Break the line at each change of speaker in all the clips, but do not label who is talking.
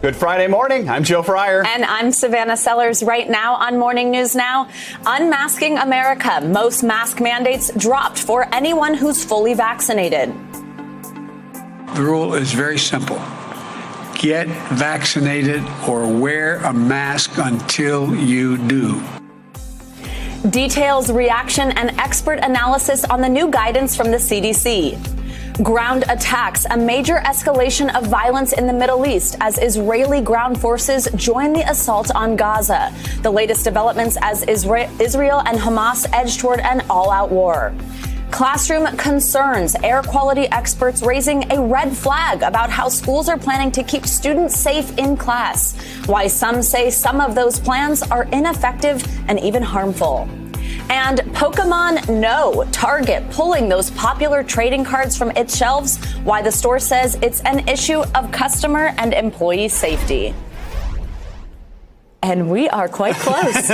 Good Friday morning. I'm Joe Fryer.
And I'm Savannah Sellers. Right now on Morning News Now, Unmasking America. Most mask mandates dropped for anyone who's fully vaccinated.
The rule is very simple. Get vaccinated or wear a mask until you do.
Details, reaction, and expert analysis on the new guidance from the CDC. Ground attacks, a major escalation of violence in the Middle East as Israeli ground forces join the assault on Gaza. The latest developments as Israel and Hamas edge toward an all-out war. Classroom concerns, air quality experts raising a red flag about how schools are planning to keep students safe in class. Why some say some of those plans are ineffective and even harmful. And Pokemon No, Target pulling those popular trading cards from its shelves. Why the store says it's an issue of customer and employee safety. And we are quite close.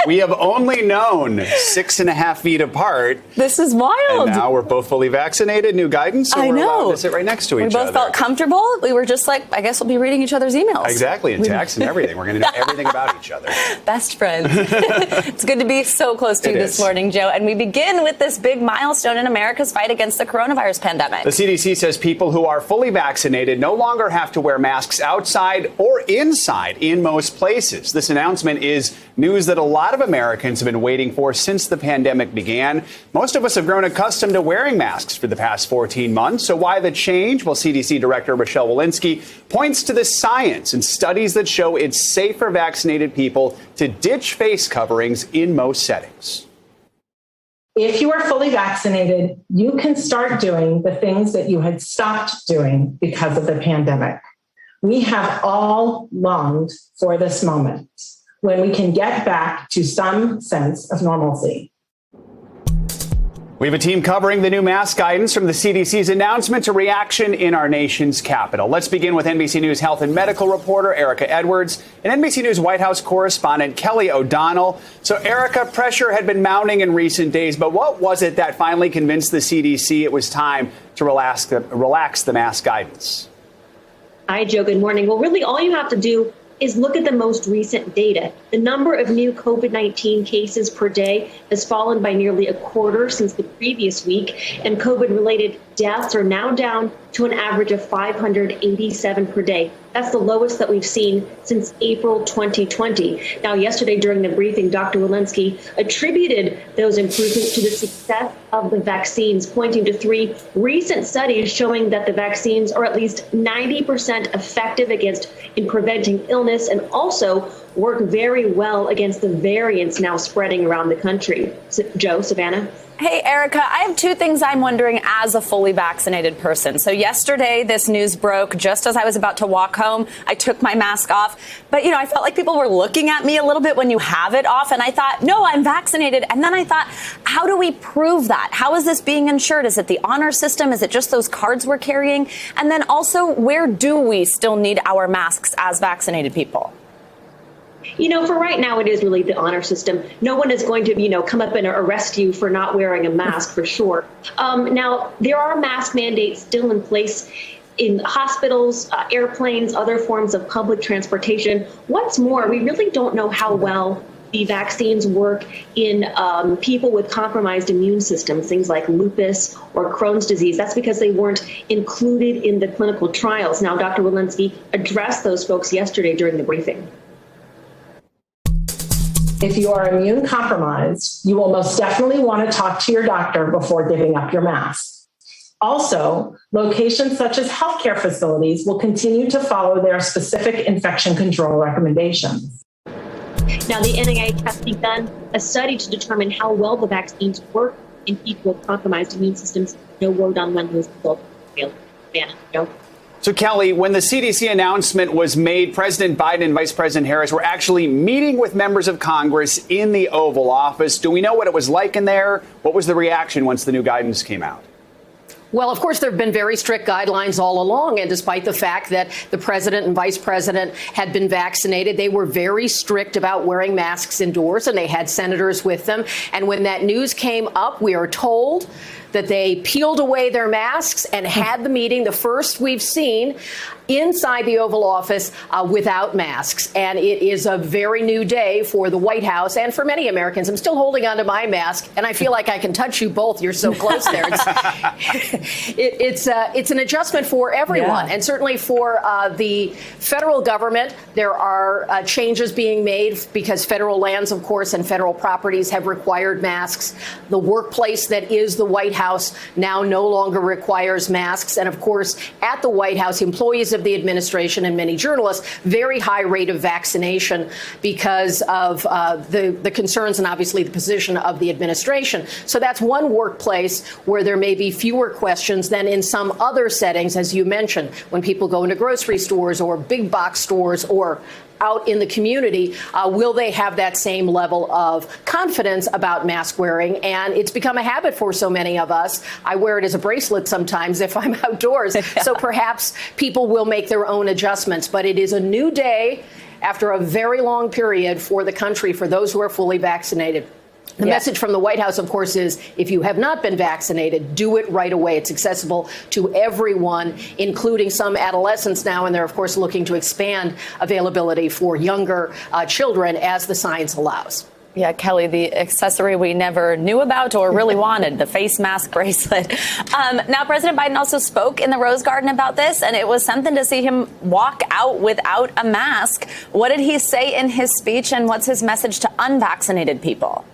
We have only known 6.5 feet apart.
This is wild.
And now we're both fully vaccinated. New guidance. So
I
we're
know.
allowed to sit right next to each other.
We both felt comfortable. We were just like, I guess we'll be reading each other's emails.
Exactly. And text and everything. We're going to know everything about each other.
Best friends. It's good to be so close to you this morning, Joe. And we begin with this big milestone in America's fight against the coronavirus pandemic.
The CDC says people who are fully vaccinated no longer have to wear masks outside or inside in most places. This announcement is news that a lot of Americans have been waiting for since the pandemic began. Most of us have grown accustomed to wearing masks for the past 14 months. So why the change? Well, CDC Director Rochelle Walensky points to the science and studies that show it's safe for vaccinated people to ditch face coverings in most settings.
If you are fully vaccinated, you can start doing the things that you had stopped doing because of the pandemic. We have all longed for this moment when we can get back to some sense of normalcy.
We have a team covering the new mask guidance from the CDC's announcement to reaction in our nation's capital. Let's begin with NBC News health and medical reporter Erica Edwards and NBC News White House correspondent Kelly O'Donnell. So, Erica, pressure had been mounting in recent days, but what was it that finally convinced the CDC it was time to relax the mask guidance?
Hi, Joe. Good morning. Well, really, all you have to do is look at the most recent data. The number of new COVID-19 cases per day has fallen by nearly a quarter since the previous week, and COVID-related deaths are now down to an average of 587 per day. That's the lowest that we've seen since April 2020. Now, yesterday during the briefing, Dr. Walensky attributed those improvements to the success of the vaccines, pointing to 3 recent studies showing that the vaccines are at least 90% effective in preventing illness and also work very well against the variants now spreading around the country. Joe, Savannah?
Hey, Erica, I have 2 things I'm wondering as a fully vaccinated person. So yesterday, this news broke just as I was about to walk home. I took my mask off. But, I felt like people were looking at me a little bit when you have it off. And I thought, no, I'm vaccinated. And then I thought, how do we prove that? How is this being insured? Is it the honor system? Is it just those cards we're carrying? And then also, where do we still need our masks as vaccinated people?
For right now, it is really the honor system. No one is going to, come up and arrest you for not wearing a mask, for sure. Now, there are mask mandates still in place in hospitals, airplanes, other forms of public transportation. What's more, we really don't know how well the vaccines work in people with compromised immune systems, things like lupus or Crohn's disease. That's because they weren't included in the clinical trials. Now, Dr. Walensky addressed those folks yesterday during the briefing.
If you are immune compromised, you will most definitely want to talk to your doctor before giving up your mask. Also, locations such as healthcare facilities will continue to follow their specific infection control recommendations.
Now, the NIH has begun a study to determine how well the vaccines work in people with compromised immune systems. No word on when those results will be available.
So, Kelly, when the CDC announcement was made, President Biden and Vice President Harris were actually meeting with members of Congress in the Oval Office. Do we know what it was like in there? What was the reaction once the new guidance came out?
Well, of course, there have been very strict guidelines all along. And despite the fact that the president and vice president had been vaccinated, they were very strict about wearing masks indoors, and they had senators with them. And when that news came up, we are told that they peeled away their masks and had the meeting, the first we've seen inside the Oval Office without masks. And it is a very new day for the White House and for many Americans. I'm still holding onto my mask, and I feel like I can touch you both. You're so close there. It's an adjustment for everyone, and certainly for the federal government. There are changes being made because federal lands, of course, and federal properties have required masks. The workplace that is the White House now no longer requires masks. And of course, at the White House, employees of the administration and many journalists, very high rate of vaccination because of the concerns and obviously the position of the administration. So that's one workplace where there may be fewer questions than in some other settings, as you mentioned, when people go into grocery stores or big box stores or out in the community. Will they have that same level of confidence about mask wearing? And it's become a habit for so many of us. I wear it as a bracelet sometimes if I'm outdoors. So perhaps people will make their own adjustments. But it is a new day after a very long period for the country, for those who are fully vaccinated. The message from the White House, of course, is if you have not been vaccinated, do it right away. It's accessible to everyone, including some adolescents now. And they're, of course, looking to expand availability for younger children as the science allows.
Yeah, Kelly, the accessory we never knew about or really wanted, the face mask bracelet. Now, President Biden also spoke in the Rose Garden about this, and it was something to see him walk out without a mask. What did he say in his speech, and what's his message to unvaccinated people?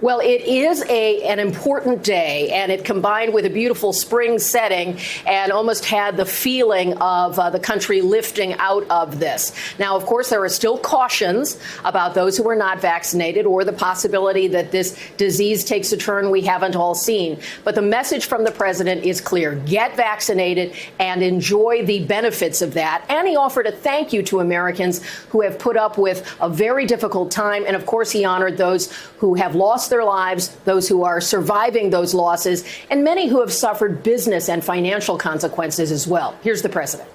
Well, it is an important day, and it combined with a beautiful spring setting and almost had the feeling of the country lifting out of this. Now, of course, there are still cautions about those who are not vaccinated or the possibility that this disease takes a turn we haven't all seen. But the message from the president is clear. Get vaccinated and enjoy the benefits of that. And he offered a thank you to Americans who have put up with a very difficult time. And, of course, he honored those who have lost their lives, those who are surviving those losses, and many who have suffered business and financial consequences as well. Here's the president.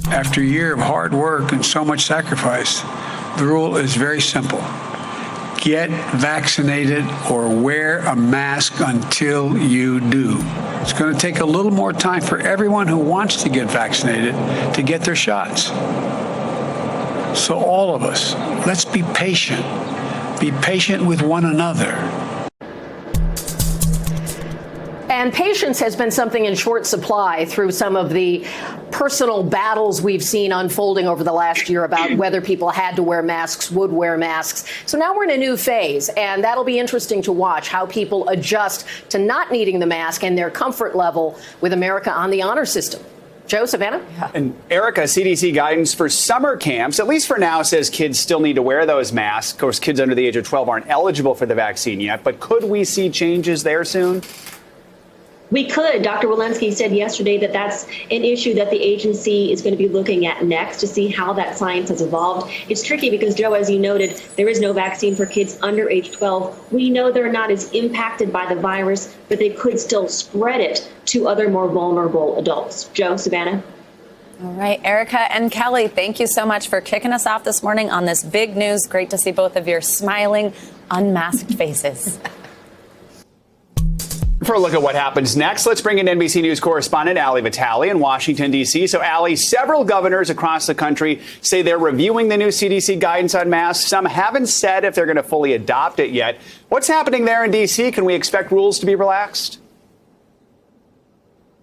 After a year of hard work and so much sacrifice, the rule is very simple. Get vaccinated or wear a mask until you do. It's going to take a little more time for everyone who wants to get vaccinated to get their shots. So all of us, let's be patient. Be patient with one another.
And patience has been something in short supply through some of the personal battles we've seen unfolding over the last year about whether people had to wear masks, would wear masks. So now we're in a new phase, and that'll be interesting to watch how people adjust to not needing the mask and their comfort level with America on the honor system. Joe, Savannah?
And Erica, CDC guidance for summer camps, at least for now, says kids still need to wear those masks. Of course, kids under the age of 12 aren't eligible for the vaccine yet, but could we see changes there soon?
We could. Dr. Walensky said yesterday that that's an issue that the agency is going to be looking at next to see how that science has evolved. It's tricky because, Joe, as you noted, there is no vaccine for kids under age 12. We know they're not as impacted by the virus, but they could still spread it to other more vulnerable adults. Joe, Savannah?
All right, Erica and Kelly, thank you so much for kicking us off this morning on this big news. Great to see both of your smiling, unmasked faces.
For a look at what happens next, let's bring in NBC News correspondent Ali Vitale in Washington, D.C. So, Ali, several governors across the country say they're reviewing the new CDC guidance on masks. Some haven't said if they're going to fully adopt it yet. What's happening there in D.C.? Can we expect rules to be relaxed?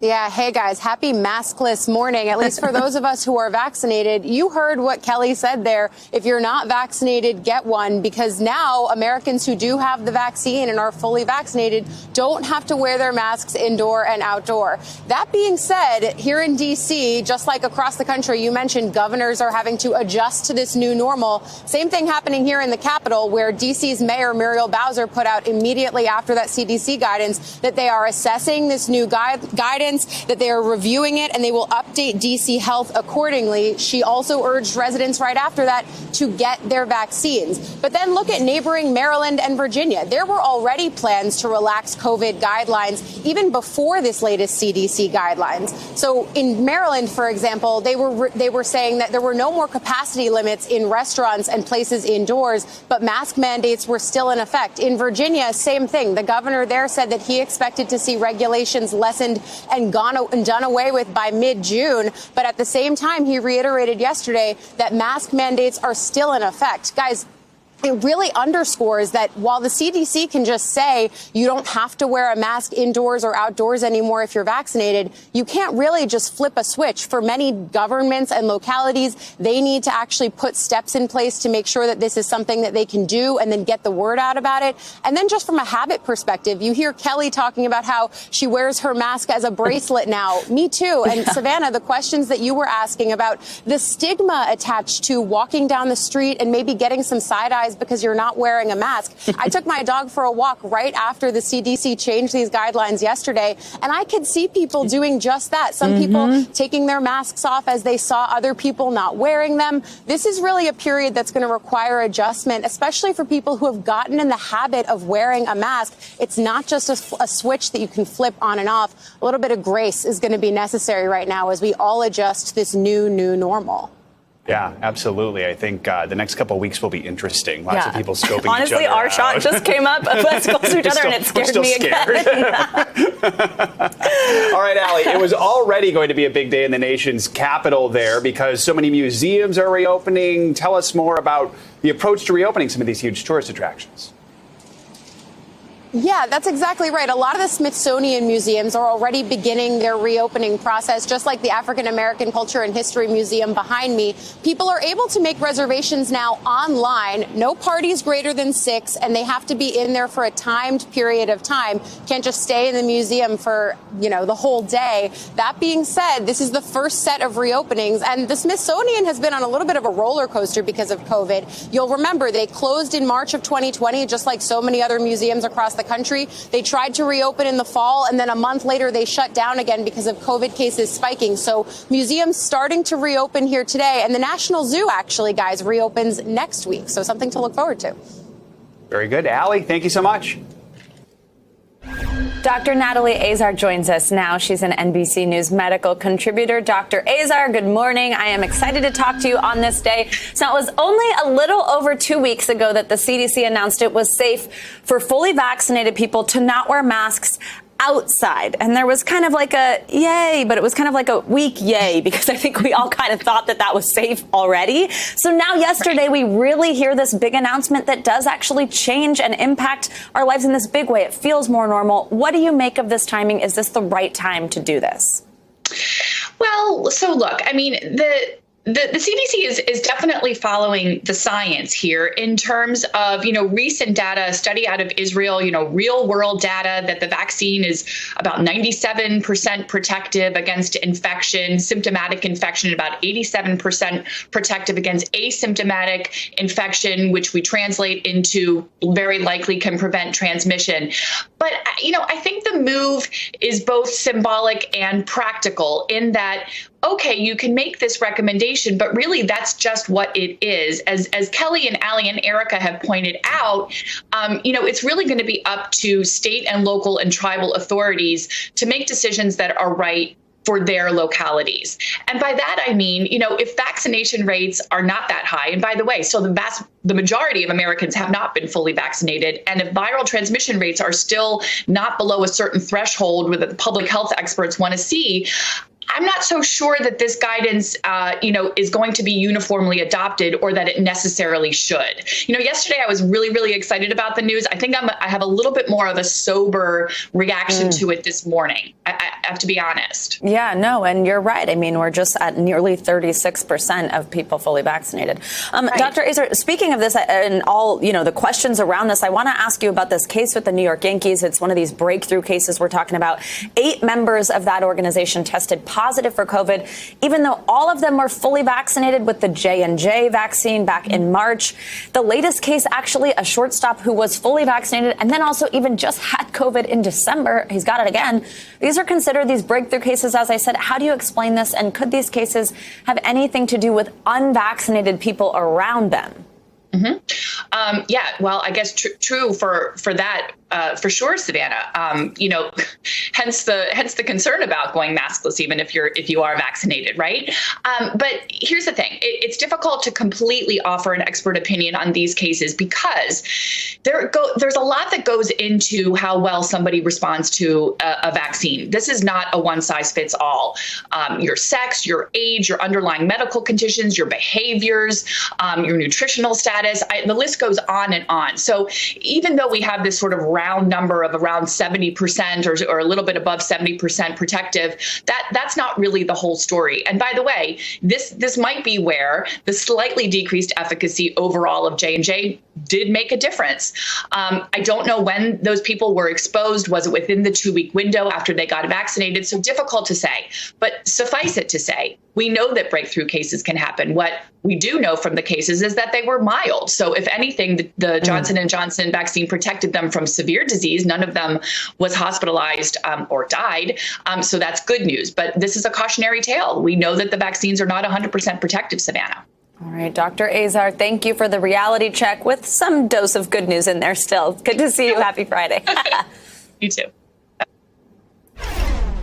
Yeah. Hey, guys. Happy maskless morning, at least for those of us who are vaccinated. You heard what Kelly said there. If you're not vaccinated, get one, because now Americans who do have the vaccine and are fully vaccinated don't have to wear their masks indoor and outdoor. That being said, here in D.C., just like across the country, you mentioned governors are having to adjust to this new normal. Same thing happening here in the Capitol, where D.C.'s Mayor Muriel Bowser put out immediately after that CDC guidance that they are assessing this new guidance residents, that they are reviewing it and they will update D.C. Health accordingly. She also urged residents right after that to get their vaccines. But then look at neighboring Maryland and Virginia. There were already plans to relax COVID guidelines even before this latest CDC guidelines. So in Maryland, for example, they were saying that there were no more capacity limits in restaurants and places indoors, but mask mandates were still in effect. In Virginia, same thing. The governor there said that he expected to see regulations lessened and done away with by mid-June. But at the same time, he reiterated yesterday that mask mandates are still in effect. Guys, it really underscores that while the CDC can just say you don't have to wear a mask indoors or outdoors anymore if you're vaccinated, you can't really just flip a switch. For many governments and localities, they need to actually put steps in place to make sure that this is something that they can do and then get the word out about it. And then just from a habit perspective, you hear Kelly talking about how she wears her mask as a bracelet now. Me too. And Savannah, the questions that you were asking about the stigma attached to walking down the street and maybe getting some side eyes because you're not wearing a mask. I took my dog for a walk right after the CDC changed these guidelines yesterday, and I could see people doing just that. Some people taking their masks off as they saw other people not wearing them. This is really a period that's going to require adjustment, especially for people who have gotten in the habit of wearing a mask. It's not just a switch that you can flip on and off. A little bit of grace is going to be necessary right now as we all adjust to this new normal.
Yeah, absolutely. I think the next couple of weeks will be interesting. Lots of people scoping each other
Honestly, our
out.
shot just came up. Let's go to each other, and it scared me again.
All right, Allie, it was already going to be a big day in the nation's capital there because so many museums are reopening. Tell us more about the approach to reopening some of these huge tourist attractions.
Yeah, that's exactly right. A lot of the Smithsonian museums are already beginning their reopening process, just like the African American Culture and History Museum behind me. People are able to make reservations now online. No parties greater than 6, and they have to be in there for a timed period of time. Can't just stay in the museum for, the whole day. That being said, this is the first set of reopenings, and the Smithsonian has been on a little bit of a roller coaster because of COVID. You'll remember they closed in March of 2020, just like so many other museums across the country. They tried to reopen in the fall, and then a month later they shut down again because of COVID cases spiking. So museums starting to reopen here today, and the National Zoo actually, guys, reopens next week. So something to look forward to.
Very good. Allie, thank you so much.
Dr. Natalie Azar joins us now. She's an NBC News medical contributor. Dr. Azar, good morning. I am excited to talk to you on this day. So it was only a little over 2 weeks ago that the CDC announced it was safe for fully vaccinated people to not wear masks outside. And there was kind of like a yay, but it was kind of like a weak yay, because I think we all kind of thought that that was safe already. So now yesterday, we really hear this big announcement that does actually change and impact our lives in this big way. It feels more normal. What do you make of this timing? Is this the right time to do this?
Well, so look, I mean, the CDC is definitely following the science here in terms of, recent data, a study out of Israel, real world data that the vaccine is about 97% protective against infection, symptomatic infection, about 87% protective against asymptomatic infection, which we translate into very likely can prevent transmission. But, I think the move is both symbolic and practical in that, okay, you can make this recommendation, but really that's just what it is. As Kelly and Allie and Erica have pointed out, it's really going to be up to state and local and tribal authorities to make decisions that are right for their localities. And by that, I mean, if vaccination rates are not that high, and by the way, so the majority of Americans have not been fully vaccinated, and if viral transmission rates are still not below a certain threshold that the public health experts want to see, I'm not so sure that this guidance, is going to be uniformly adopted or that it necessarily should. Yesterday I was really, really excited about the news. I think I have a little bit more of a sober reaction to it this morning. I have to be honest.
Yeah, no, and you're right. I mean, we're just at nearly 36% of people fully vaccinated. Right. Dr. Azar, speaking of this and all, the questions around this, I want to ask you about this case with the New York Yankees. It's one of these breakthrough cases we're talking about. 8 members of that organization tested positive for COVID, even though all of them were fully vaccinated with the J&J vaccine back in March. The latest case, actually, a shortstop who was fully vaccinated and then also even just had COVID in December. He's got it again. These are considered are these breakthrough cases? As I said, how do you explain this? And could these cases have anything to do with unvaccinated people around them?
Yeah, well, I guess true for that. For sure, Savannah. Hence the concern about going maskless, even if you are vaccinated, right? But here's the thing: it's difficult to completely offer an expert opinion on these cases because there's a lot that goes into how well somebody responds to a vaccine. This is not a one size fits all. Your sex, your age, your underlying medical conditions, your behaviors, your nutritional status. The list goes on and on. So even though we have this sort of round number of around 70% or a little bit above 70% protective, that's not really the whole story. And by the way, this might be where the slightly decreased efficacy overall of J&J did make a difference. I don't know when those people were exposed. Was it within the 2-week window after they got vaccinated? So difficult to say, but suffice it to say, we know that breakthrough cases can happen. What we do know from the cases is that they were mild. So if anything, the Johnson & Johnson vaccine protected them from severe disease. None of them was hospitalized or died. So that's good news. But this is a cautionary tale. We know that the vaccines are not 100% protective, Savannah.
All right, Dr. Azar, thank you for the reality check with some dose of good news in there still. Good to see you. Happy Friday.
You too.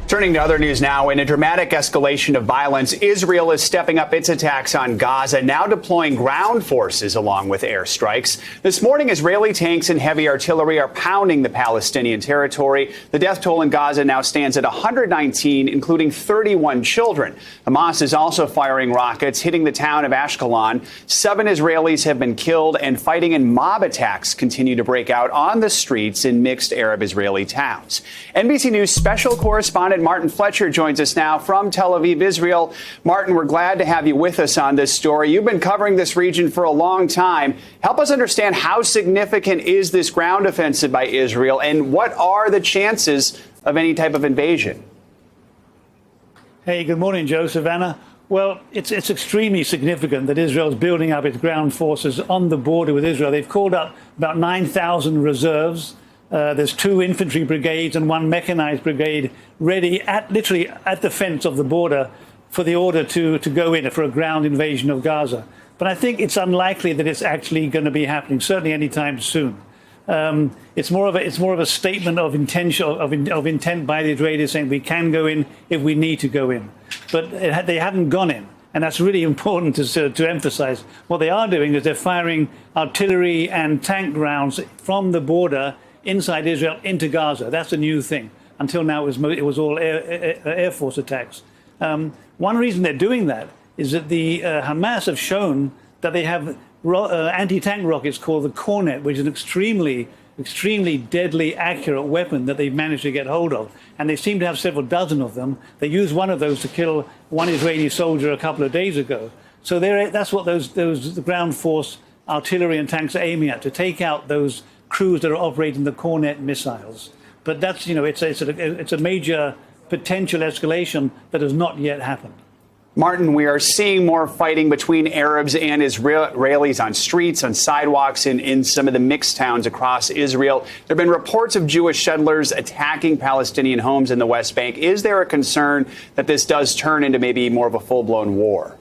Turning to other news now, in a dramatic escalation of violence, Israel is stepping up its attacks on Gaza, now deploying ground forces along with airstrikes. This morning, Israeli tanks and heavy artillery are pounding the Palestinian territory. The death toll in Gaza now stands at 119, including 31 children. Hamas is also firing rockets, hitting the town of Ashkelon. 7 Israelis have been killed, and fighting and mob attacks continue to break out on the streets in mixed Arab-Israeli towns. NBC News special correspondent Martin Fletcher joins us now from Tel Aviv, Israel. Martin, we're glad to have you with us on this story. You've been covering this region for a long time. Help us understand how significant is this ground offensive by Israel, and what are the chances of any type of invasion?
Hey, good morning, Joe, Savannah. Well, it's extremely significant that Israel is building up its ground forces on the border with Israel. They've called up about 9,000 reserves. There's 2 infantry brigades and 1 mechanized brigade ready literally at the fence of the border for the order to go in for a ground invasion of Gaza. But I think it's unlikely that it's actually going to be happening, certainly anytime soon. It's more of a statement of intention of intent by the Israelis saying we can go in if we need to go in, but they haven't gone in. And that's really important to emphasize. What they are doing is they're firing artillery and tank rounds from the border inside Israel into Gaza. That's a new thing. Until now, it was all Air Force attacks. One reason they're doing that is that the Hamas have shown that they have anti-tank rockets called the Cornet, which is an extremely deadly, accurate weapon that they've managed to get hold of. And they seem to have several dozen of them. They used one of those to kill one Israeli soldier a couple of days ago. So that's what the ground force artillery and tanks are aiming at, to take out those crews that are operating the Cornet missiles. But that's, it's a major potential escalation that has not yet happened.
Martin, we are seeing more fighting between Arabs and Israelis on streets, on sidewalks, in some of the mixed towns across Israel. There have been reports of Jewish settlers attacking Palestinian homes in the West Bank. Is there a concern that this does turn into maybe more of a full-blown war?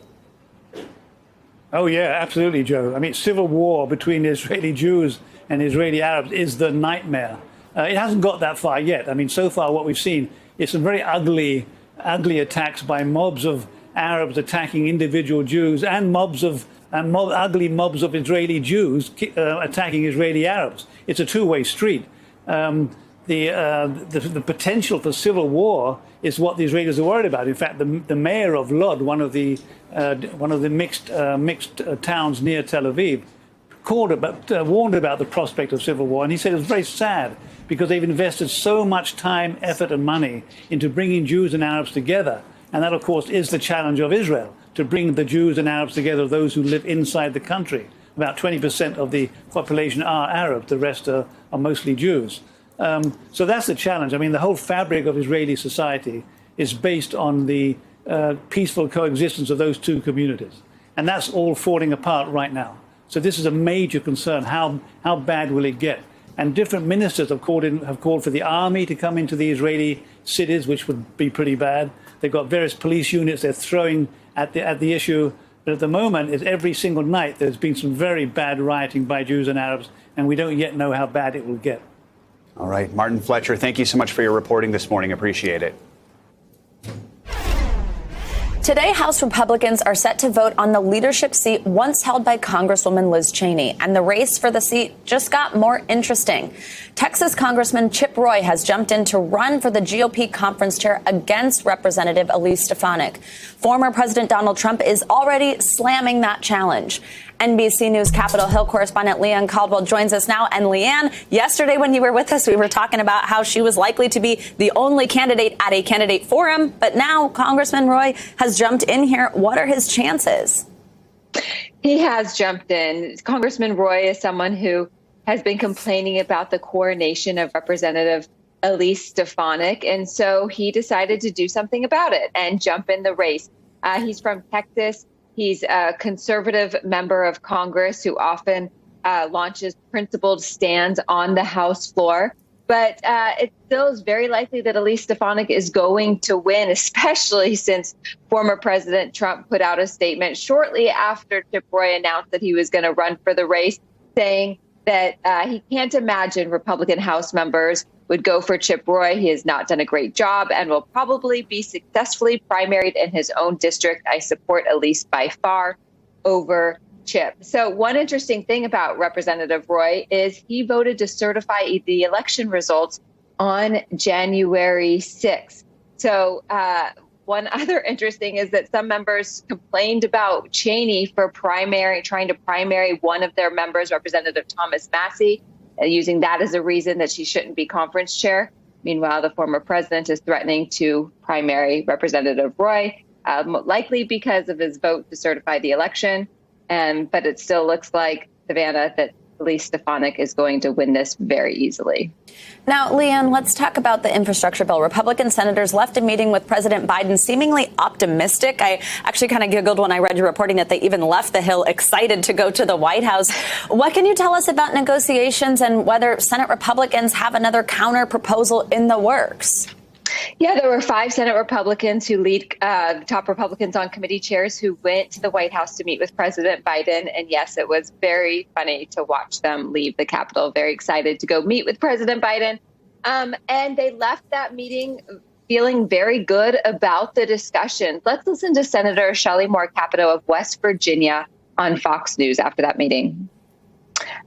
Oh, yeah, absolutely, Joe. I mean, civil war between Israeli Jews and Israeli Arabs is the nightmare. It hasn't got that far yet. I mean, so far what we've seen is some very ugly attacks by mobs of Arabs attacking individual Jews, and ugly mobs of Israeli Jews attacking Israeli Arabs. It's a two-way street. The potential for civil war is what the Israelis are worried about. In fact, the mayor of Lod, one of the mixed towns near Tel Aviv, warned about the prospect of civil war, and he said it was very sad because they've invested so much time, effort, and money into bringing Jews and Arabs together. And that, of course, is the challenge of Israel, to bring the Jews and Arabs together, those who live inside the country. About 20% of the population are Arab. The rest are mostly Jews. So that's the challenge. I mean, the whole fabric of Israeli society is based on the peaceful coexistence of those two communities. And that's all falling apart right now. So this is a major concern. How bad will it get? And different ministers have called for the army to come into the Israeli cities, which would be pretty bad. They've got various police units they're throwing at the issue. But at the moment, it's every single night there's been some very bad rioting by Jews and Arabs, and we don't yet know how bad it will get.
All right, Martin Fletcher, thank you so much for your reporting this morning. Appreciate it.
Today, House Republicans are set to vote on the leadership seat once held by Congresswoman Liz Cheney, and the race for the seat just got more interesting. Texas Congressman Chip Roy has jumped in to run for the GOP conference chair against Representative Elise Stefanik. Former President Donald Trump is already slamming that challenge. NBC News Capitol Hill correspondent Leanne Caldwell joins us now. And Leanne, yesterday when you were with us, we were talking about how she was likely to be the only candidate at a candidate forum. But now Congressman Roy has jumped in here. What are his chances?
He has jumped in. Congressman Roy is someone who has been complaining about the coronation of Representative Elise Stefanik. And so he decided to do something about it and jump in the race. He's from Texas. He's a conservative member of Congress who often launches principled stands on the House floor. But it still is very likely that Elise Stefanik is going to win, especially since former President Trump put out a statement shortly after Chip Roy announced that he was going to run for the race, saying that he can't imagine Republican House members would go for Chip Roy. He has not done a great job and will probably be successfully primaried in his own district. I support Elise by far over Chip. So one interesting thing about Representative Roy is he voted to certify the election results on January 6th. So one other interesting is that some members complained about Cheney for trying to primary one of their members, Representative Thomas Massey, using that as a reason that she shouldn't be conference chair. Meanwhile, the former president is threatening to primary Representative Roy, likely because of his vote to certify the election. But it still looks like, Savannah, that Elise Stefanik is going to win this very easily.
Now, Leanne, let's talk about the infrastructure bill. Republican senators left a meeting with President Biden seemingly optimistic. I actually kind of giggled when I read your reporting that they even left the Hill excited to go to the White House. What can you tell us about negotiations and whether Senate Republicans have another counter proposal in the works?
Yeah, there were 5 Senate Republicans who lead the top Republicans on committee chairs who went to the White House to meet with President Biden. And yes, it was very funny to watch them leave the Capitol, very excited to go meet with President Biden. And they left that meeting feeling very good about the discussion. Let's listen to Senator Shelley Moore Capito of West Virginia on Fox News after that meeting.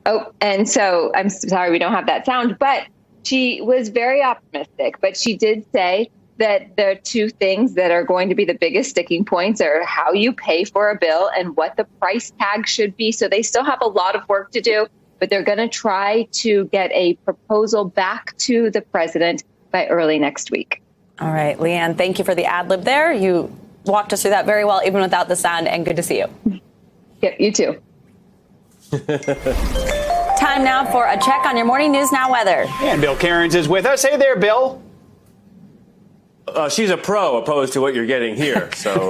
Oh, and so I'm sorry we don't have that sound, but she was very optimistic, but she did say that there are 2 things that are going to be the biggest sticking points are how you pay for a bill and what the price tag should be. So they still have a lot of work to do, but they're going to try to get a proposal back to the president by early next week.
All right, Leanne, thank you for the ad lib there. You walked us through that very well, even without the sound, and good to see you.
Yeah, you too.
Time now for a check on your morning news now weather.
And Bill Cairns is with us. Hey there, Bill.
She's a pro opposed to what you're getting here. So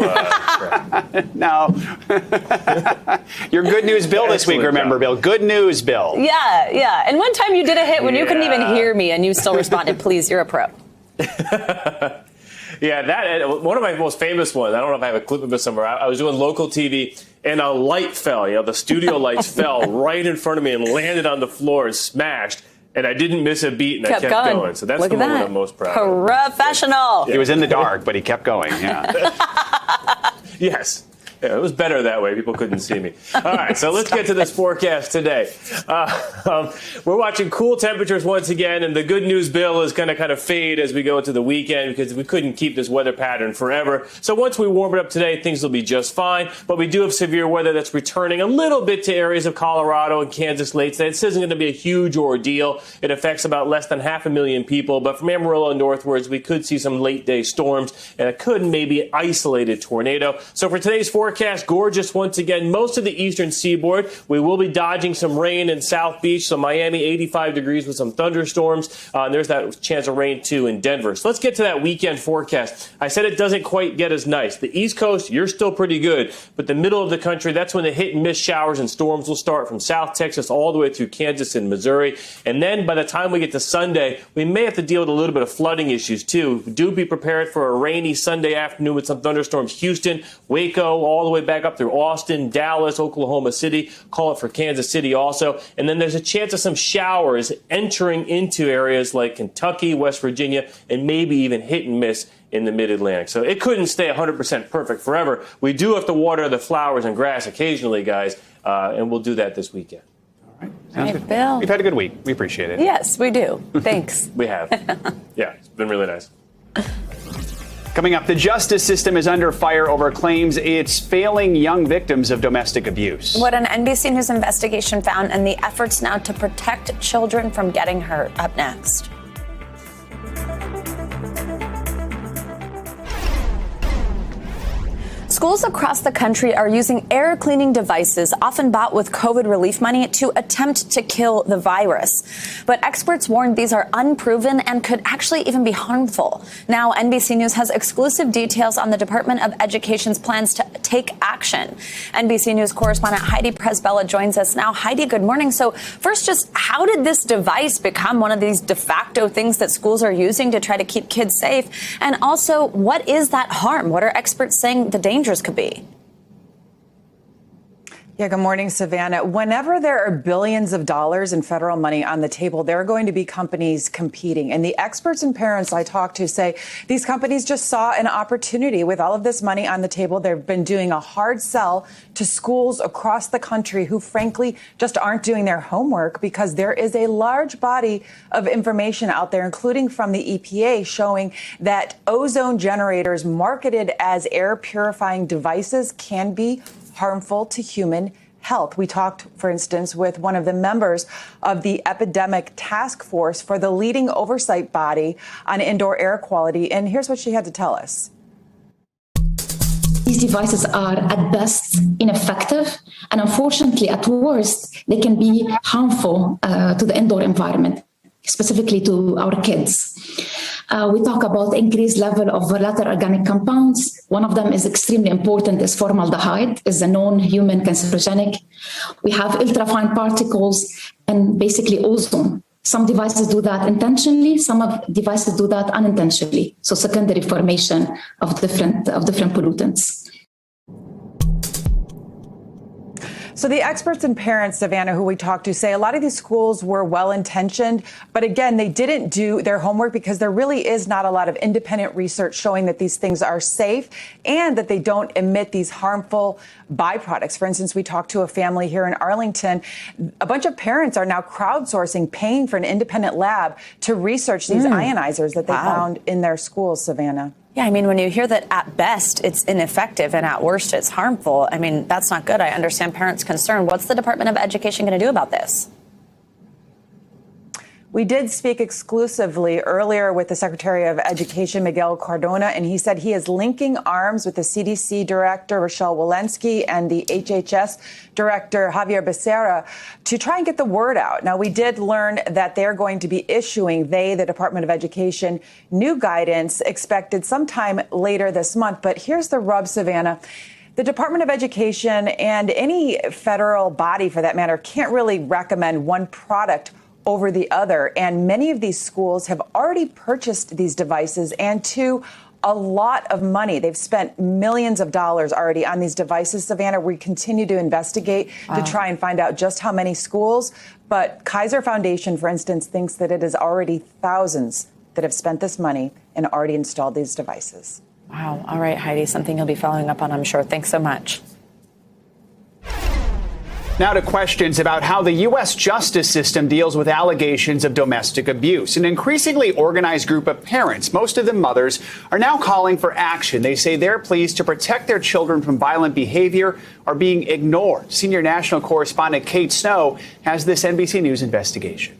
no. Your good news Bill this week, remember, job. Bill. Good news, Bill.
Yeah. And one time you did a hit when you couldn't even hear me and you still responded, please, you're a pro.
Yeah, that one of my most famous ones. I don't know if I have a clip of it somewhere. I was doing local TV and a light fell. The studio lights fell right in front of me and landed on the floor and smashed. And I didn't miss a beat, and I kept going. So that's the moment I'm most proud of.
Professional.
He was in the dark, but he kept going. Yeah.
Yes. Yeah, it was better that way. People couldn't see me. All right, so let's get to this forecast today. We're watching cool temperatures once again, and the good news, Bill, is going to kind of fade as we go into the weekend because we couldn't keep this weather pattern forever. So once we warm it up today, things will be just fine. But we do have severe weather that's returning a little bit to areas of Colorado and Kansas late today. This isn't going to be a huge ordeal. It affects about less than 500,000 people. But from Amarillo northwards, we could see some late-day storms and a could maybe isolated tornado. So for today's forecast, forecast, gorgeous once again. Most of the eastern seaboard. We will be dodging some rain in South Beach. So Miami, 85 degrees with some thunderstorms. And there's that chance of rain, too, in Denver. So let's get to that weekend forecast. I said it doesn't quite get as nice. The East Coast, you're still pretty good. But the middle of the country, that's when the hit and miss showers and storms will start from South Texas all the way through Kansas and Missouri. And then by the time we get to Sunday, we may have to deal with a little bit of flooding issues, too. Do be prepared for a rainy Sunday afternoon with some thunderstorms. Houston, Waco, all the way back up through Austin, Dallas, Oklahoma City. Call it for Kansas City also. And then there's a chance of some showers entering into areas like Kentucky, West Virginia, and maybe even hit and miss in the mid-Atlantic. So it couldn't stay 100% perfect forever. We do have to water the flowers and grass occasionally, guys, and we'll do that this weekend.
All right. Sounds good.
Bill.
We've had a good week. We appreciate it.
Yes, we do. Thanks.
We have. Yeah, it's been really nice.
Coming up, the justice system is under fire over claims it's failing young victims of domestic abuse.
What an NBC News investigation found and the efforts now to protect children from getting hurt. Up next. Schools across the country are using air cleaning devices, often bought with COVID relief money, to attempt to kill the virus. But experts warn these are unproven and could actually even be harmful. Now, NBC News has exclusive details on the Department of Education's plans to take action. NBC News correspondent Heidi Presbella joins us now. Heidi, good morning. So first, just how did this device become one of these de facto things that schools are using to try to keep kids safe? And also, what is that harm? What are experts saying the dangers could be?
Yeah, good morning, Savannah. Whenever there are billions of dollars in federal money on the table, there are going to be companies competing. And the experts and parents I talked to say these companies just saw an opportunity with all of this money on the table. They've been doing a hard sell to schools across the country who, frankly, just aren't doing their homework because there is a large body of information out there, including from the EPA, showing that ozone generators marketed as air purifying devices can be harmful to human health. We talked, for instance, with one of the members of the Epidemic Task Force for the leading oversight body on indoor air quality, and here's what she had to tell us.
These devices are at best ineffective, and unfortunately, at worst, they can be harmful to the indoor environment, specifically to our kids. We talk about increased level of volatile organic compounds. One of them is extremely important, is formaldehyde, is a known human cancerogenic. We have ultrafine particles and basically ozone. Some devices do that intentionally, some of devices do that unintentionally. So secondary formation of different pollutants.
So the experts and parents, Savannah, who we talked to, say a lot of these schools were well-intentioned, but again, they didn't do their homework because there really is not a lot of independent research showing that these things are safe and that they don't emit these harmful byproducts. For instance, we talked to a family here in Arlington. A bunch of parents are now crowdsourcing, paying for an independent lab to research these ionizers that they found in their schools, Savannah.
Yeah, I mean, when you hear that at best it's ineffective and at worst it's harmful, I mean, that's not good. I understand parents' concern. What's the Department of Education going to do about this?
We did speak exclusively earlier with the Secretary of Education, Miguel Cardona, and he said he is linking arms with the CDC Director, Rochelle Walensky, and the HHS Director, Javier Becerra, to try and get the word out. Now, we did learn that they're going to be issuing, the Department of Education, new guidance expected sometime later this month. But here's the rub, Savannah. The Department of Education and any federal body, for that matter, can't really recommend one product over the other. And many of these schools have already purchased these devices and to a lot of money. They've spent millions of dollars already on these devices. Savannah, we continue to investigate to try and find out just how many schools. But Kaiser Foundation, for instance, thinks that it is already thousands that have spent this money and already installed these devices.
Wow. All right, Heidi, something you'll be following up on, I'm sure. Thanks so much.
Now to questions about how the U.S. justice system deals with allegations of domestic abuse. An increasingly organized group of parents, most of them mothers, are now calling for action. They say they're pleased to protect their children from violent behavior or being ignored. Senior national correspondent Kate Snow has this NBC News investigation.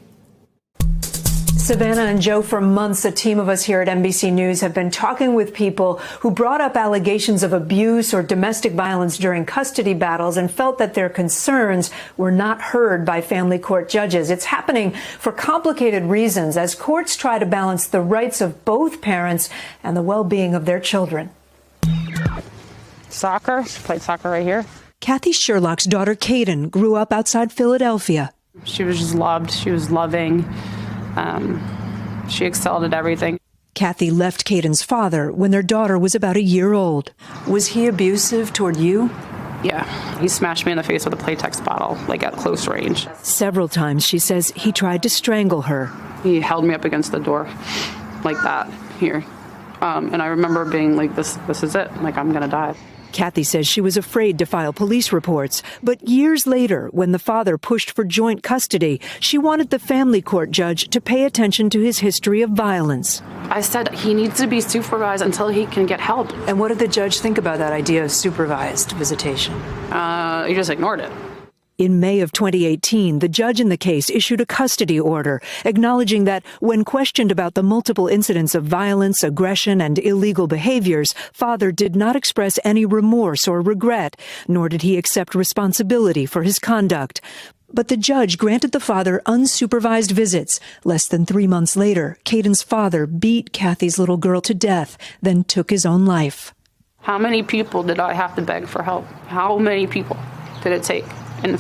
Savannah and Joe, for months, a team of us here at NBC News have been talking with people who brought up allegations of abuse or domestic violence during custody battles and felt that their concerns were not heard by family court judges. It's happening for complicated reasons as courts try to balance the rights of both parents and the well-being of their children.
Soccer. She played soccer right here.
Kathy Sherlock's daughter, Kaden, grew up outside Philadelphia.
She was just loved. She was loving. She excelled at everything.
Kathy left Kaden's father when their daughter was about a year old. Was he abusive toward you?
Yeah. He smashed me in the face with a Playtex bottle, like at close range.
Several times, she says, he tried to strangle her.
He held me up against the door like that here. And I remember being like, this is it. Like, I'm going to die.
Kathy says she was afraid to file police reports, but years later, when the father pushed for joint custody, she wanted the family court judge to pay attention to his history of violence.
I said he needs to be supervised until he can get help.
And what did the judge think about that idea of supervised visitation?
He just ignored it.
In May of 2018, the judge in the case issued a custody order, acknowledging that when questioned about the multiple incidents of violence, aggression, and illegal behaviors, father did not express any remorse or regret, nor did he accept responsibility for his conduct. But the judge granted the father unsupervised visits. Less than 3 months later, Kaden's father beat Kathy's little girl to death, then took his own life.
How many people did I have to beg for help? How many people did it take? And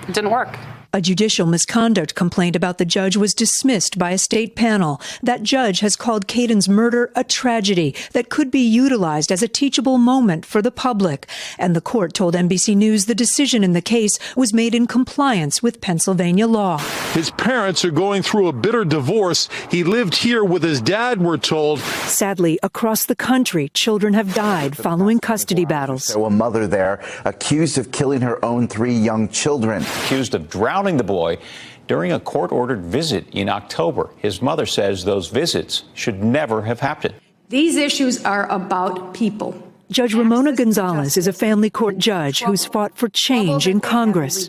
it didn't work.
A judicial misconduct complaint about the judge was dismissed by a state panel. That judge has called Kaden's murder a tragedy that could be utilized as a teachable moment for the public. And the court told NBC News the decision in the case was made in compliance with Pennsylvania law.
His parents are going through a bitter divorce. He lived here with his dad, we're told.
Sadly, across the country, children have died following custody battles.
So a mother there accused of killing her own 3 young children.
Accused of drowning the boy during a court-ordered visit in October. His mother says those visits should never have happened.
These issues are about people.
Judge Ramona Gonzalez is a family court judge who's fought for change in Congress.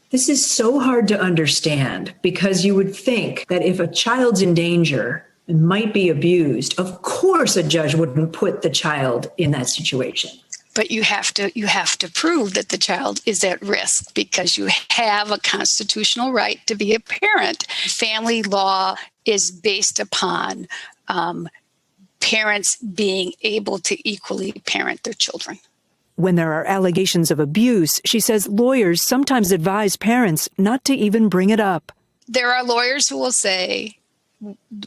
This is so hard to understand because you would think that if a child's in danger and might be abused, of course a judge wouldn't put the child in that situation.
But you have to prove that the child is at risk because you have a constitutional right to be a parent. Family law is based upon parents being able to equally parent their children.
When there are allegations of abuse, she says lawyers sometimes advise parents not to even bring it up.
There are lawyers who will say,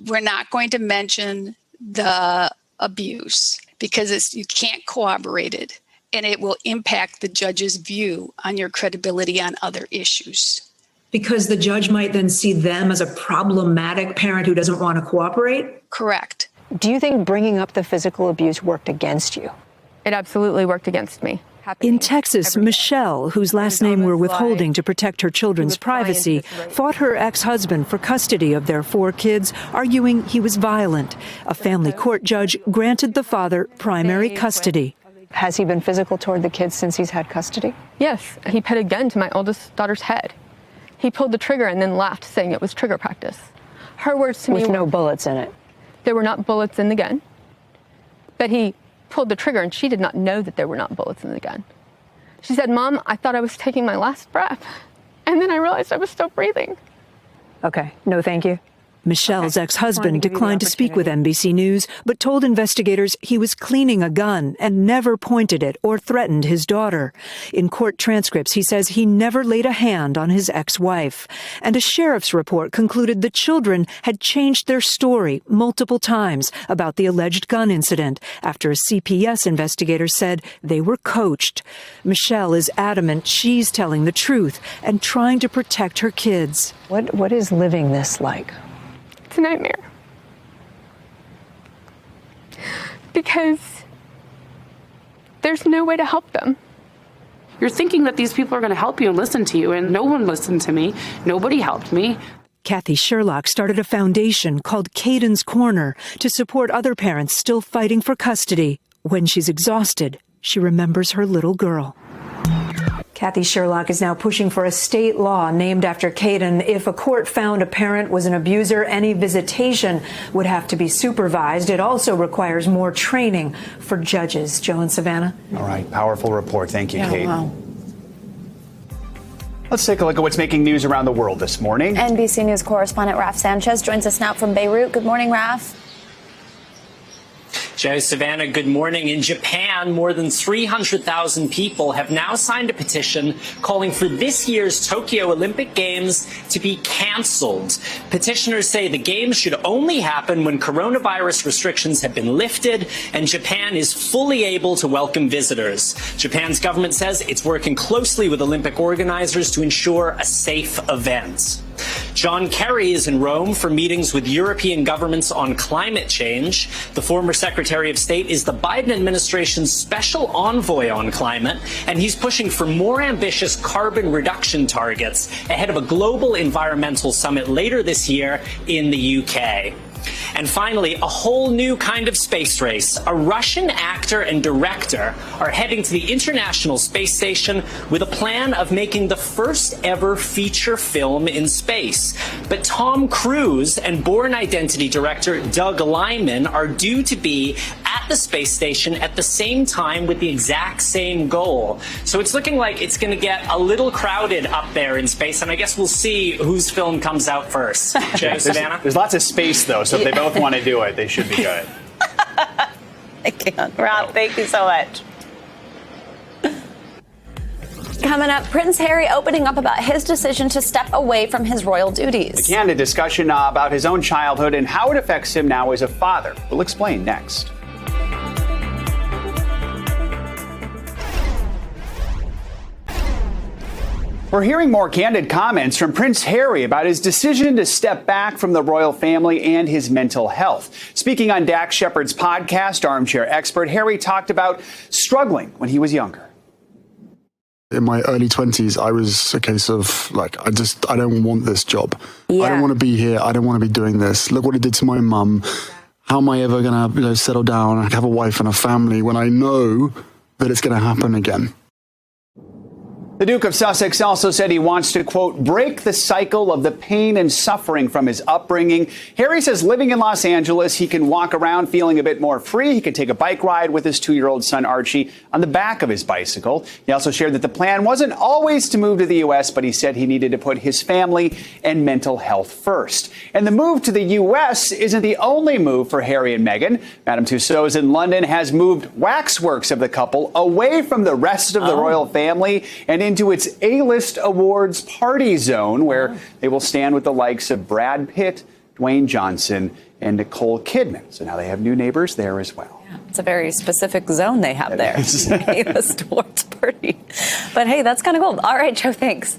we're not going to mention the abuse because you can't corroborate it, and it will impact the judge's view on your credibility on other issues.
Because the judge might then see them as a problematic parent who doesn't want to cooperate?
Correct.
Do you think bringing up the physical abuse worked against you?
It absolutely worked against me.
In Texas, Michelle, whose last name we're withholding to protect her children's privacy, fought her ex-husband for custody of their 4 kids, arguing he was violent. A family court judge granted the father primary custody.
Has he been physical toward the kids since he's had custody?
Yes, he put a gun to my oldest daughter's head. He pulled the trigger and then laughed, saying it was trigger practice. Her words to me
with no bullets in it.
There were not bullets in the gun, but he pulled the trigger and she did not know that there were not bullets in the gun. She said, "Mom, I thought I was taking my last breath, and then I realized I was still breathing."
Okay, no thank you.
Michelle's ex-husband declined to speak with NBC News, but told investigators he was cleaning a gun and never pointed it or threatened his daughter. In court transcripts, he says he never laid a hand on his ex-wife. And a sheriff's report concluded the children had changed their story multiple times about the alleged gun incident after a CPS investigator said they were coached. Michelle is adamant she's telling the truth and trying to protect her kids.
What is living this like?
It's a nightmare. Because there's no way to help them.
You're thinking that these people are going to help you and listen to you, and no one listened to me. Nobody helped me.
Kathy Sherlock started a foundation called Kaden's Corner to support other parents still fighting for custody. When she's exhausted, she remembers her little girl. Kathy Sherlock is now pushing for a state law named after Caden. If a court found a parent was an abuser, any visitation would have to be supervised. It also requires more training for judges. Joe and Savannah.
All right. Powerful report. Thank you, Kate.
Wow.
Let's take a look at what's making news around the world this morning.
NBC News correspondent Raf Sanchez joins us now from Beirut. Good morning, Raf.
Joe, Savannah, good morning. In Japan, more than 300,000 people have now signed a petition calling for this year's Tokyo Olympic Games to be canceled. Petitioners say the Games should only happen when coronavirus restrictions have been lifted and Japan is fully able to welcome visitors. Japan's government says it's working closely with Olympic organizers to ensure a safe event. John Kerry is in Rome for meetings with European governments on climate change. The former Secretary of State is the Biden administration's special envoy on climate, and he's pushing for more ambitious carbon reduction targets ahead of a global environmental summit later this year in the UK. And finally, a whole new kind of space race. A Russian actor and director are heading to the International Space Station with a plan of making the first ever feature film in space. But Tom Cruise and Bourne Identity director Doug Liman are due to be at the space station at the same time with the exact same goal. So it's looking like it's going to get a little crowded up there in space, and I guess we'll see whose film comes out first. Joe, Savannah?
There's lots of space, though, so if they both want to do it, they should be good.
I can't. Rob, thank you so much. Coming up, Prince Harry opening up about his decision to step away from his royal duties.
Again, a discussion about his own childhood and how it affects him now as a father. We'll explain next. We're hearing more candid comments from Prince Harry about his decision to step back from the royal family and his mental health. Speaking on Dax Shepard's podcast, Armchair Expert, Harry talked about struggling when he was younger.
In my early 20s, I was a case of, like, I don't want this job. Yeah. I don't want to be here. I don't want to be doing this. Look what it did to my mum. How am I ever going to settle down and have a wife and a family when I know that it's going to happen again?
The Duke of Sussex also said he wants to, quote, break the cycle of the pain and suffering from his upbringing. Harry says living in Los Angeles, he can walk around feeling a bit more free. He can take a bike ride with his 2-year-old son, Archie, on the back of his bicycle. He also shared that the plan wasn't always to move to the U.S., but he said he needed to put his family and mental health first. And the move to the U.S. isn't the only move for Harry and Meghan. Madame Tussauds in London has moved waxworks of the couple away from the rest of the royal family and into its A-list awards party zone, where they will stand with the likes of Brad Pitt, Dwayne Johnson, and Nicole Kidman. So now they have new neighbors there as well.
Yeah, it's a very specific zone they have there. A-list awards party. But hey, that's kind of cool. All right, Joe, thanks.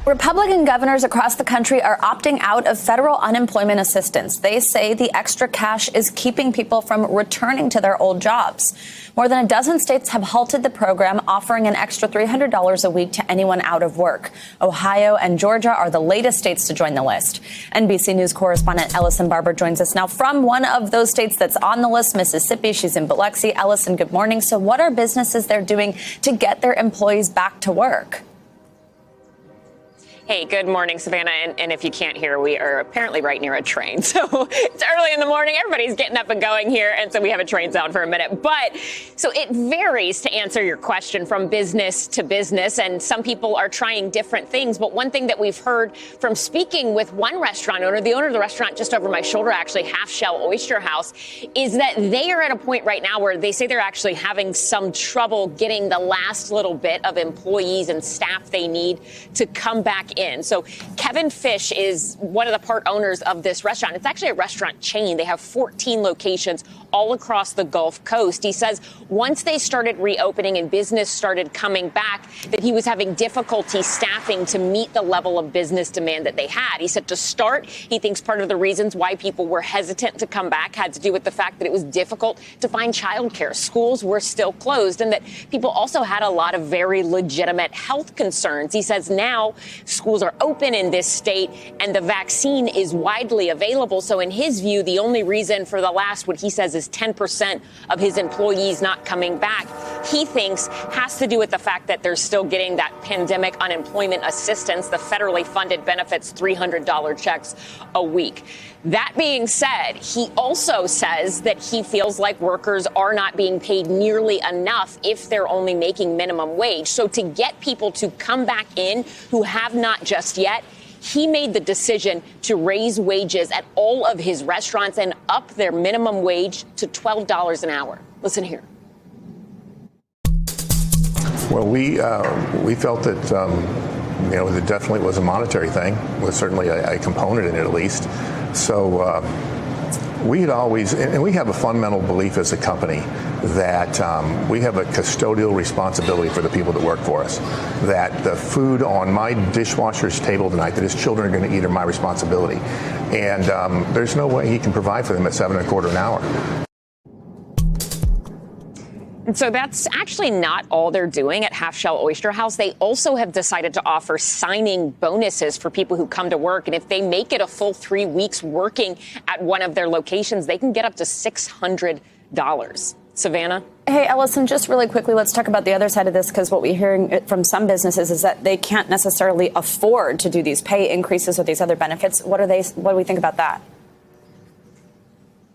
Republican governors across the country are opting out of federal unemployment assistance. They say the extra cash is keeping people from returning to their old jobs. More than a dozen states have halted the program, offering an extra $300 a week to anyone out of work. Ohio and Georgia are the latest states to join the list. NBC News correspondent Ellison Barber joins us now from one of those states that's on the list, Mississippi. She's in Biloxi. Ellison, good morning. So what are businesses there doing to get their employees back to work?
Hey, good morning, Savannah. And if you can't hear, we are apparently right near a train. So it's early in the morning. Everybody's getting up and going here. And so we have a train sound for a minute. But so it varies, to answer your question, from business to business. And some people are trying different things. But one thing that we've heard from speaking with one restaurant owner, the owner of the restaurant just over my shoulder, actually, Half Shell Oyster House, is that they are at a point right now where they say they're actually having some trouble getting the last little bit of employees and staff they need to come back in. So Kevin Fish is one of the part owners of this restaurant. It's actually a restaurant chain. They have 14 locations all across the Gulf Coast. He says once they started reopening and business started coming back, that he was having difficulty staffing to meet the level of business demand that they had. He said to start, he thinks part of the reasons why people were hesitant to come back had to do with the fact that it was difficult to find childcare. Schools were still closed, and that people also had a lot of very legitimate health concerns. He says now schools are open in this state and the vaccine is widely available. So in his view, the only reason for the last, what he says is 10% of his employees not coming back he thinks has to do with the fact that they're still getting that pandemic unemployment assistance, the federally funded benefits, $300 checks a week. That being said, he also says that he feels like workers are not being paid nearly enough if they're only making minimum wage. So to get people to come back in who have not just yet, he made the decision to raise wages at all of his restaurants and up their minimum wage to $12 an hour. Listen here.
Well, we felt that, there definitely was a monetary thing, was certainly a component in it at least. So we had always, and we have a fundamental belief as a company that we have a custodial responsibility for the people that work for us, that the food on my dishwasher's table tonight that his children are going to eat are my responsibility. And there's no way he can provide for them at $7.25 an hour.
And so that's actually not all they're doing at Half Shell Oyster House. They also have decided to offer signing bonuses for people who come to work. And if they make it a full 3 weeks working at one of their locations, they can get up to $600. Savannah?
Hey, Ellison, just really quickly, let's talk about the other side of this, because what we're hearing from some businesses is that they can't necessarily afford to do these pay increases or these other benefits. What do we think about that?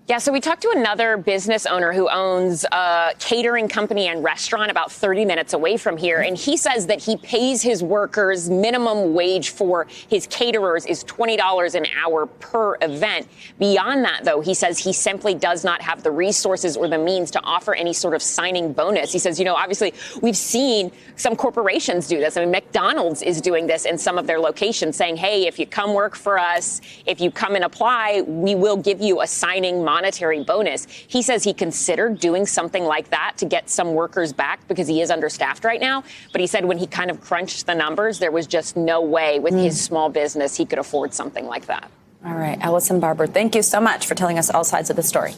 Yeah, so we talked to another business owner who owns a catering company and restaurant about 30 minutes away from here. And he says that he pays his workers minimum wage for his caterers is $20 an hour per event. Beyond that, though, he says he simply does not have the resources or the means to offer any sort of signing bonus. He says, obviously we've seen some corporations do this. I mean, McDonald's is doing this in some of their locations, saying, hey, if you come work for us, if you come and apply, we will give you a signing monetary bonus. He says he considered doing something like that to get some workers back because he is understaffed right now. But he said when he kind of crunched the numbers, there was just no way with his small business he could afford something like that.
All right. Ellison Barber, thank you so much for telling us all sides of the story.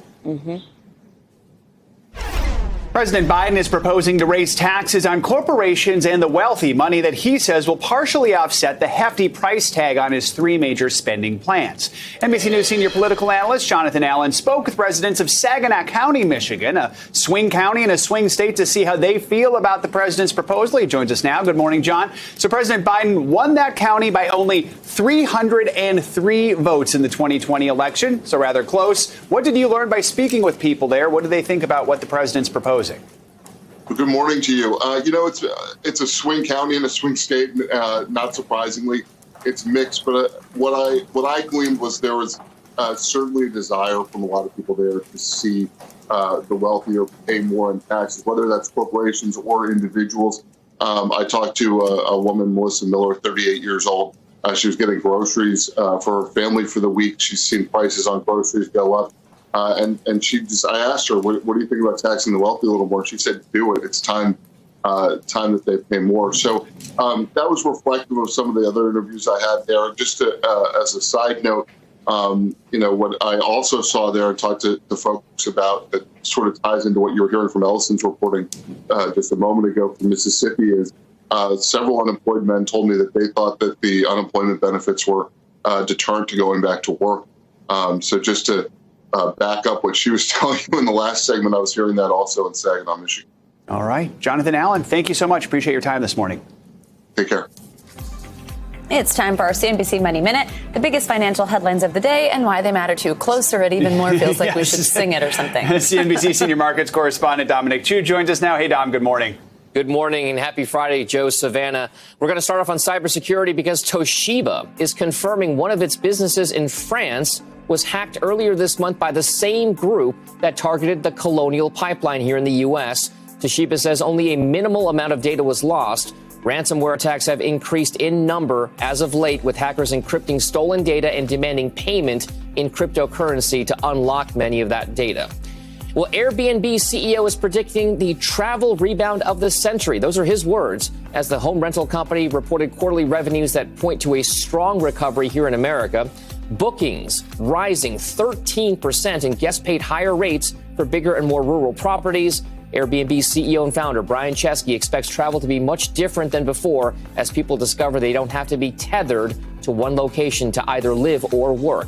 President Biden is proposing to raise taxes on corporations and the wealthy, money that he says will partially offset the hefty price tag on his three major spending plans. NBC News senior political analyst Jonathan Allen spoke with residents of Saginaw County, Michigan, a swing county and a swing state, to see how they feel about the president's proposal. He joins us now. Good morning, John. So President Biden won that county by only 303 votes in the 2020 election, so rather close. What did you learn by speaking with people there? What do they think about what the president's proposing?
Good morning to you. It's a swing county and a swing state. Not surprisingly, it's mixed. But what I gleaned was there was certainly a desire from a lot of people there to see the wealthier pay more in taxes, whether that's corporations or individuals. I talked to a woman, Melissa Miller, 38 years old. She was getting groceries for her family for the week. She's seen prices on groceries go up. And I asked her, what do you think about taxing the wealthy a little more? She said, do it. It's time that they pay more. So that was reflective of some of the other interviews I had there. Just as a side note, what I also saw there and talked to the folks about that sort of ties into what you were hearing from Ellison's reporting just a moment ago from Mississippi is several unemployed men told me that they thought that the unemployment benefits were a deterrent to going back to work. So just to back up what she was telling you in the last segment, I was hearing that also in Saginaw, Michigan.
All right. Jonathan Allen, thank you so much. Appreciate your time this morning.
Take care.
It's time for our CNBC Money Minute, the biggest financial headlines of the day and why they matter to you. Closer, it even more feels like we should sing it or something.
CNBC senior markets correspondent Dominic Chu joins us now. Hey, Dom, good morning.
Good morning and happy Friday, Joe, Savannah. We're going to start off on cybersecurity because Toshiba is confirming one of its businesses in France was hacked earlier this month by the same group that targeted the Colonial Pipeline here in the U.S. Toshiba says only a minimal amount of data was lost. Ransomware attacks have increased in number as of late, with hackers encrypting stolen data and demanding payment in cryptocurrency to unlock many of that data. Well, Airbnb's CEO is predicting the travel rebound of the century. Those are his words, as the home rental company reported quarterly revenues that point to a strong recovery here in America. Bookings rising 13% and guests paid higher rates for bigger and more rural properties. Airbnb's CEO and founder Brian Chesky expects travel to be much different than before as people discover they don't have to be tethered to one location to either live or work.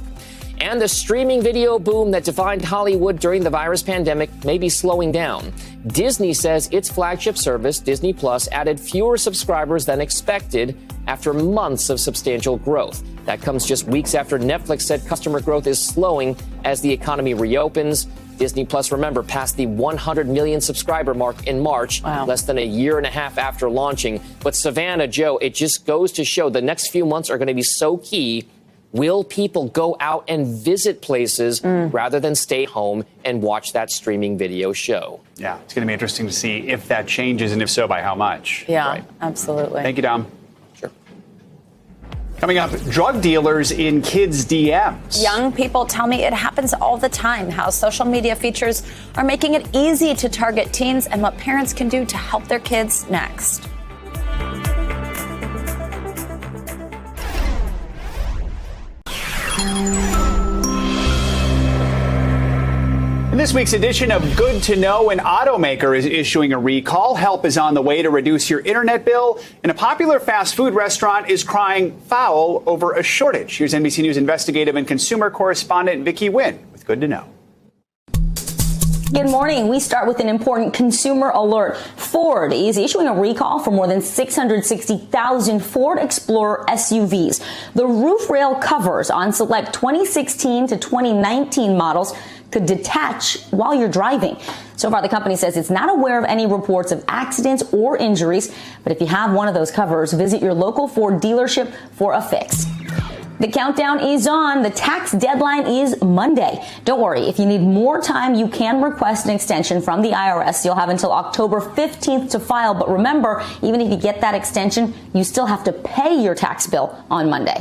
And the streaming video boom that defined Hollywood during the virus pandemic may be slowing down. Disney says its flagship service, Disney Plus, added fewer subscribers than expected after months of substantial growth. That comes just weeks after Netflix said customer growth is slowing as the economy reopens. Disney Plus, remember, passed the 100 million subscriber mark in March, less than a year and a half after launching. But Savannah, Joe, it just goes to show the next few months are going to be so key. Will people go out and visit places rather than stay home and watch that streaming video show?
Yeah, it's going to be interesting to see if that changes, and if so, by how much.
Yeah,
right.
Absolutely.
Thank you, Dom.
Sure.
Coming up, drug dealers in kids' DMs.
Young people tell me it happens all the time, how social media features are making it easy to target teens and what parents can do to help their kids next.
In this week's edition of Good to Know, an automaker is issuing a recall. Help is on the way to reduce your internet bill. And a popular fast food restaurant is crying foul over a shortage. Here's NBC News investigative and consumer correspondent Vicki Nguyen with Good to Know.
Good morning. We start with an important consumer alert. Ford is issuing a recall for more than 660,000 Ford Explorer SUVs. The roof rail covers on select 2016 to 2019 models could detach while you're driving. So far, the company says it's not aware of any reports of accidents or injuries. But if you have one of those covers, visit your local Ford dealership for a fix. The countdown is on. The tax deadline is Monday. Don't worry. If you need more time, you can request an extension from the IRS. You'll have until October 15th to file. But remember, even if you get that extension, you still have to pay your tax bill on Monday.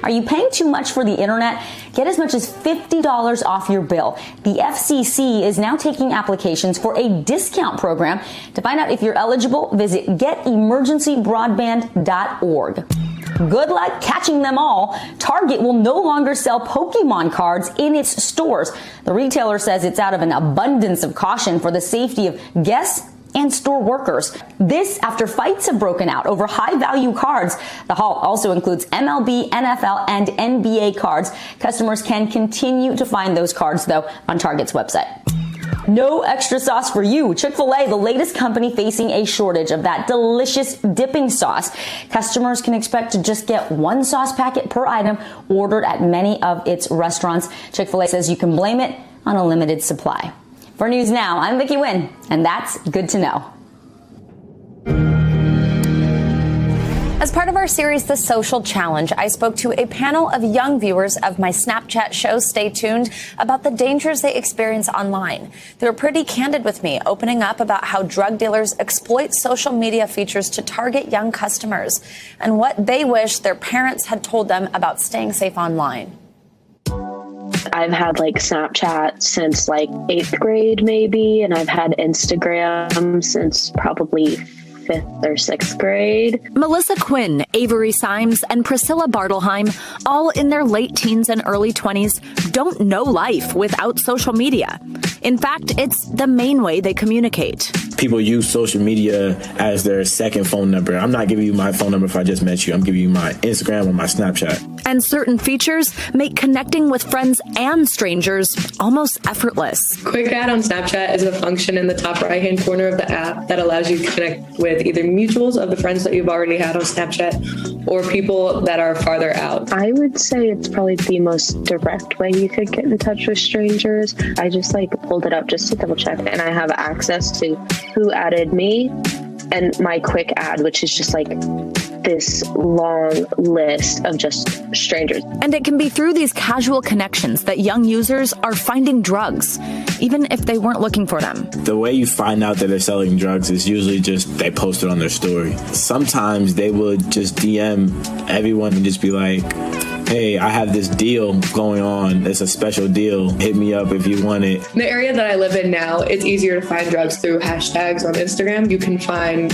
Are you paying too much for the internet? Get as much as $50 off your bill. The FCC is now taking applications for a discount program. To find out if you're eligible, visit getemergencybroadband.org. Good luck catching them all. Target will no longer sell Pokemon cards in its stores. The retailer says it's out of an abundance of caution for the safety of guests and store workers. This after fights have broken out over high-value cards. The haul also includes MLB, NFL, and NBA cards. Customers can continue to find those cards, though, on Target's website. No extra sauce for you. Chick-fil-A, the latest company facing a shortage of that delicious dipping sauce. Customers can expect to just get one sauce packet per item ordered at many of its restaurants. Chick-fil-A says you can blame it on a limited supply. For News Now, I'm Vicki Nguyen, and that's Good to Know.
As part of our series, The Social Challenge, I spoke to a panel of young viewers of my Snapchat show, Stay Tuned, about the dangers they experience online. They were pretty candid with me, opening up about how drug dealers exploit social media features to target young customers and what they wish their parents had told them about staying safe online.
I've had Snapchat since 8th grade maybe, and I've had Instagram since probably 5th or 6th grade.
Melissa Quinn, Avery Symes, and Priscilla Bartelheim, all in their late teens and early 20s, don't know life without social media. In fact, it's the main way they communicate.
People use social media as their second phone number. I'm not giving you my phone number if I just met you. I'm giving you my Instagram or my Snapchat.
And certain features make connecting with friends and strangers almost effortless.
Quick Add on Snapchat is a function in the top right-hand corner of the app that allows you to connect with either mutuals of the friends that you've already had on Snapchat or people that are farther out.
I would say it's probably the most direct way you could get in touch with strangers. I just pulled it up just to double check, and I have access to who added me and my quick add, which is just this long list of just strangers.
And it can be through these casual connections that young users are finding drugs, even if they weren't looking for them.
The way you find out that they're selling drugs is usually just they post it on their story. Sometimes they would just DM everyone and just be like, hey, I have this deal going on. It's a special deal. Hit me up if you want it.
In the area that I live in now, it's easier to find drugs through hashtags on Instagram. You can find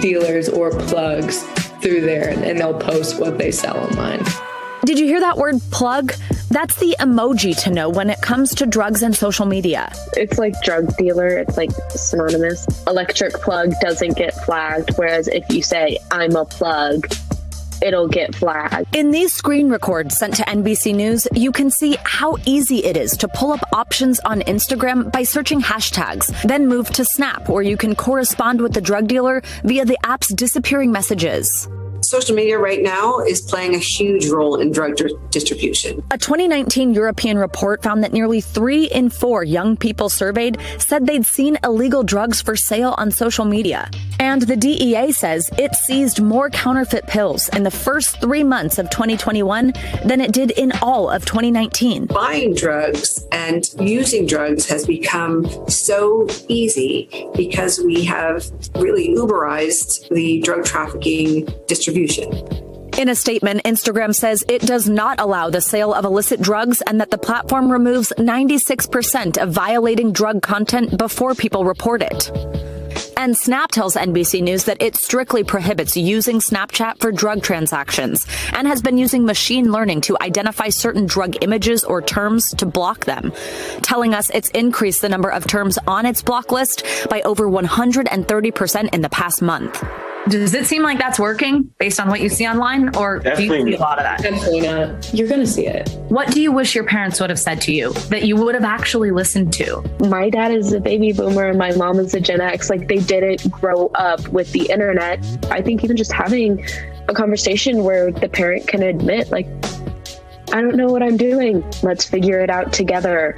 dealers or plugs through there, and they'll post what they sell online.
Did you hear that word, plug? That's the emoji to know when it comes to drugs and social media.
It's like drug dealer. It's synonymous. Electric plug doesn't get flagged, whereas if you say, I'm a plug, it'll get flagged.
In these screen records sent to NBC News, you can see how easy it is to pull up options on Instagram by searching hashtags, then move to Snap, where you can correspond with the drug dealer via the app's disappearing messages.
Social media right now is playing a huge role in drug distribution.
A 2019 European report found that nearly 3 in 4 young people surveyed said they'd seen illegal drugs for sale on social media. And the DEA says it seized more counterfeit pills in the first 3 months of 2021 than it did in all of 2019.
Buying drugs and using drugs has become so easy because we have really Uberized the drug trafficking distribution.
In a statement, Instagram says it does not allow the sale of illicit drugs and that the platform removes 96% of violating drug content before people report it. And Snap tells NBC News that it strictly prohibits using Snapchat for drug transactions and has been using machine learning to identify certain drug images or terms to block them, telling us it's increased the number of terms on its block list by over 130% in the past month.
Does it seem like that's working based on what you see online, or do you see a lot of that?
Definitely not. You're going to see it.
What do you wish your parents would have said to you that you would have actually listened to?
My dad is a baby boomer and my mom is a Gen X. Like, they didn't grow up with the internet. I think even just having a conversation where the parent can admit, like, I don't know what I'm doing. Let's figure it out together.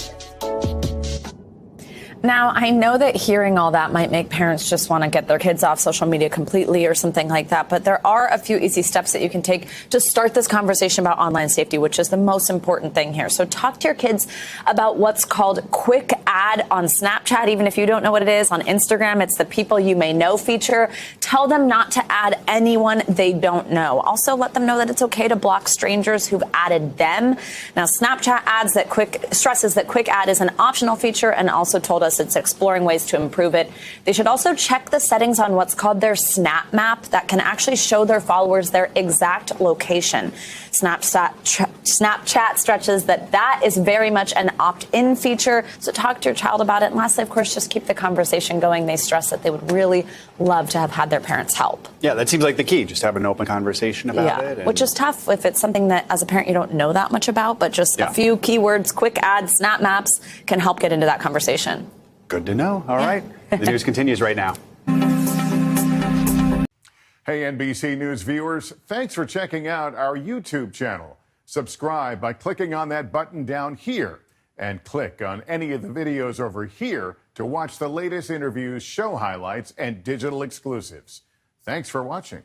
Now, I know that hearing all that might make parents just want to get their kids off social media completely or something like that. But there are a few easy steps that you can take to start this conversation about online safety, which is the most important thing here. So talk to your kids about what's called quick ad on Snapchat. Even if you don't know what it is, on Instagram, it's the people you may know feature. Tell them not to add anyone they don't know. Also, let them know that it's okay to block strangers who've added them. Now, Snapchat stresses that quick ad is an optional feature and also told us it's exploring ways to improve it. They should also check the settings on what's called their Snap Map that can actually show their followers their exact location. Snapchat stretches that is very much an opt-in feature, so talk to your child about it. And lastly, of course, just keep the conversation going. They stress that they would really love to have had their parents help.
Yeah, that seems like the key, just have an open conversation about it.
Which is tough if it's something that, as a parent, you don't know that much about, but just a few keywords, quick ads, Snap Maps can help get into that conversation.
Good to know. All right. The news continues right now.
Hey, NBC News viewers, thanks for checking out our YouTube channel. Subscribe by clicking on that button down here and click on any of the videos over here to watch the latest interviews, show highlights, and digital exclusives. Thanks for watching.